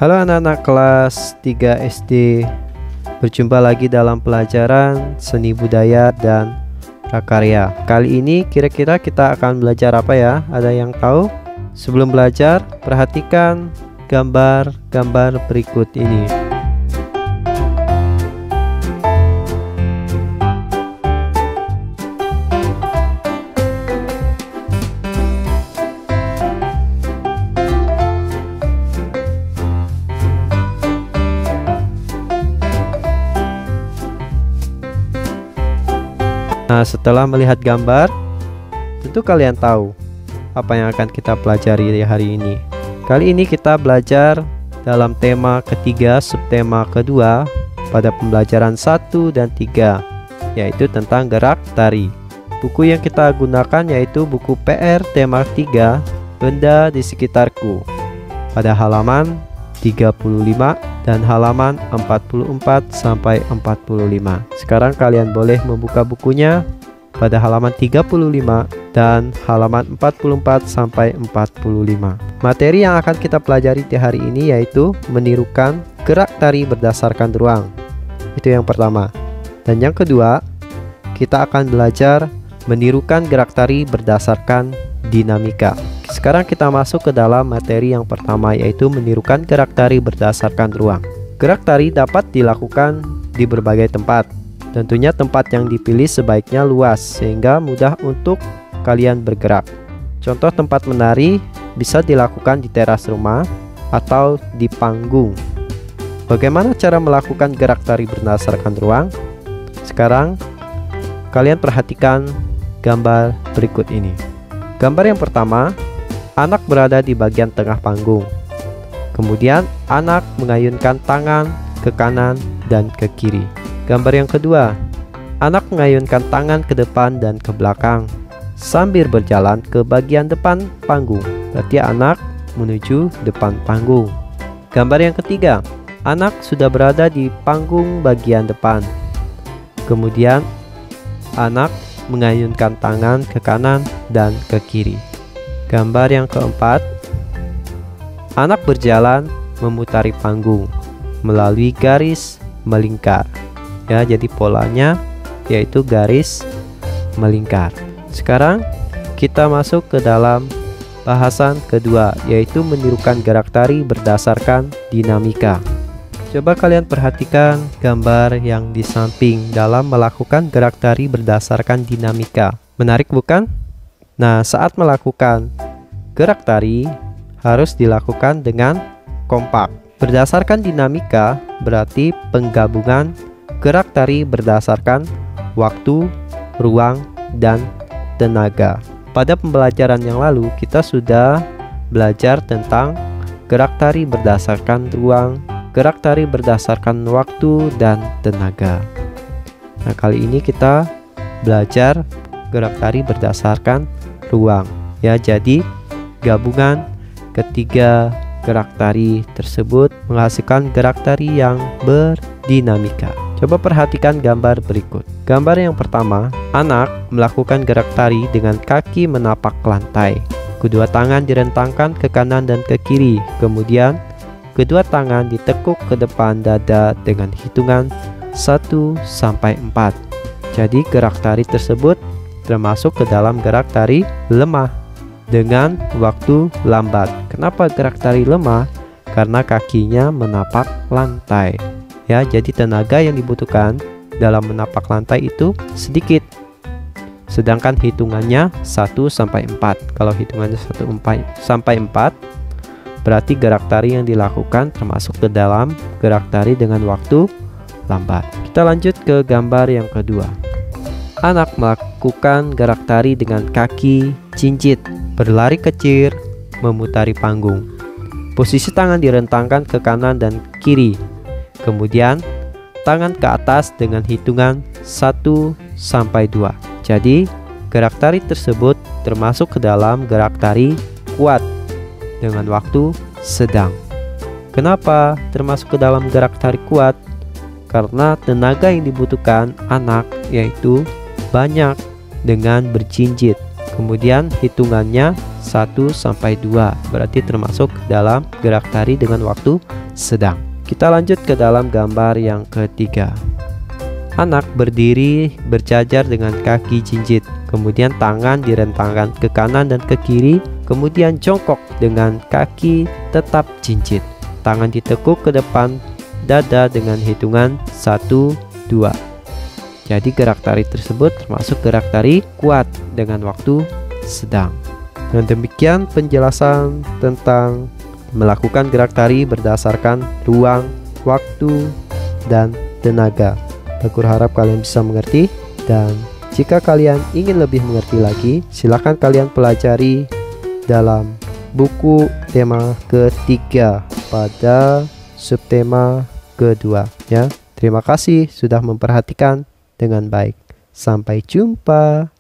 Halo anak-anak kelas 3 SD. Berjumpa lagi dalam pelajaran seni budaya dan prakarya. Kali ini kira-kira kita akan belajar apa ya? Ada yang tahu? Sebelum belajar, perhatikan gambar-gambar berikut ini. Nah, setelah melihat gambar, tentu kalian tahu apa yang akan kita pelajari di hari ini. Kali ini kita belajar dalam tema ketiga, subtema kedua pada pembelajaran 1 dan 3, yaitu tentang gerak tari. Buku yang kita gunakan yaitu buku PR tema 3, Benda di Sekitarku, pada halaman 35 dan halaman 44 sampai 45. Sekarang kalian boleh membuka bukunya pada halaman 35 dan halaman 44 sampai 45. Materi yang akan kita pelajari di hari ini yaitu menirukan gerak tari berdasarkan ruang. Itu yang pertama. Dan yang kedua, kita akan belajar menirukan gerak tari berdasarkan dinamika. Sekarang kita masuk ke dalam materi yang pertama, yaitu menirukan gerak tari berdasarkan ruang. Gerak tari dapat dilakukan di berbagai tempat. Tentunya tempat yang dipilih sebaiknya luas sehingga mudah untuk kalian bergerak. Contoh tempat menari bisa dilakukan di teras rumah atau di panggung. Bagaimana cara melakukan gerak tari berdasarkan ruang? Sekarang kalian perhatikan gambar berikut ini. Gambar yang pertama, anak berada di bagian tengah panggung. Kemudian anak mengayunkan tangan ke kanan dan ke kiri. Gambar yang kedua, anak mengayunkan tangan ke depan dan ke belakang sambil berjalan ke bagian depan panggung. Berarti anak menuju depan panggung. Gambar yang ketiga, anak sudah berada di panggung bagian depan. Kemudian anak mengayunkan tangan ke kanan dan ke kiri. Gambar yang keempat, anak berjalan memutari panggung melalui garis melingkar. Ya, jadi polanya yaitu garis melingkar. Sekarang kita masuk ke dalam bahasan kedua, yaitu menirukan gerak tari berdasarkan dinamika. Coba kalian perhatikan gambar yang di samping dalam melakukan gerak tari berdasarkan dinamika. Menarik bukan? Nah, saat melakukan gerak tari harus dilakukan dengan kompak. Berdasarkan dinamika berarti penggabungan gerak tari berdasarkan waktu, ruang, dan tenaga. Pada pembelajaran yang lalu kita sudah belajar tentang gerak tari berdasarkan ruang, gerak tari berdasarkan waktu dan tenaga. Nah, kali ini kita belajar gerak tari berdasarkan ruang. Ya, jadi gabungan ketiga gerak tari tersebut menghasilkan gerak tari yang berdinamika. Coba perhatikan gambar berikut. Gambar yang pertama, anak melakukan gerak tari dengan kaki menapak lantai. Kedua tangan direntangkan ke kanan dan ke kiri. Kemudian kedua tangan ditekuk ke depan dada dengan hitungan 1 sampai 4. Jadi gerak tari tersebut termasuk ke dalam gerak tari lemah dengan waktu lambat. Kenapa gerak tari lemah? Karena kakinya menapak lantai. Ya, jadi tenaga yang dibutuhkan dalam menapak lantai itu sedikit. Sedangkan hitungannya 1 sampai 4. Kalau hitungannya 1 sampai 4, berarti gerak tari yang dilakukan termasuk ke dalam gerak tari dengan waktu lambat. Kita lanjut ke gambar yang kedua. Anak melakukan gerak tari dengan kaki cincit, berlari kecil, memutari panggung. Posisi tangan direntangkan ke kanan dan kiri. Kemudian tangan ke atas dengan hitungan 1 sampai 2. Jadi gerak tari tersebut termasuk ke dalam gerak tari kuat dengan waktu sedang. Kenapa termasuk ke dalam gerak tari kuat? Karena tenaga yang dibutuhkan anak yaitu banyak dengan berjinjit. Kemudian hitungannya 1 sampai 2, berarti termasuk dalam gerak tari dengan waktu sedang. Kita lanjut ke dalam gambar yang ketiga. Anak berdiri berjajar dengan kaki jinjit, kemudian tangan direntangkan ke kanan dan ke kiri, kemudian jongkok dengan kaki tetap jinjit. Tangan ditekuk ke depan dada dengan hitungan 1, 2. Jadi gerak tari tersebut termasuk gerak tari kuat dengan waktu sedang. Dan demikian penjelasan tentang melakukan gerak tari berdasarkan ruang, waktu, dan tenaga. Aku harap kalian bisa mengerti, dan jika kalian ingin lebih mengerti lagi, silakan kalian pelajari dalam buku tema ketiga pada subtema kedua ya. Terima kasih sudah memperhatikan dengan baik. Sampai jumpa.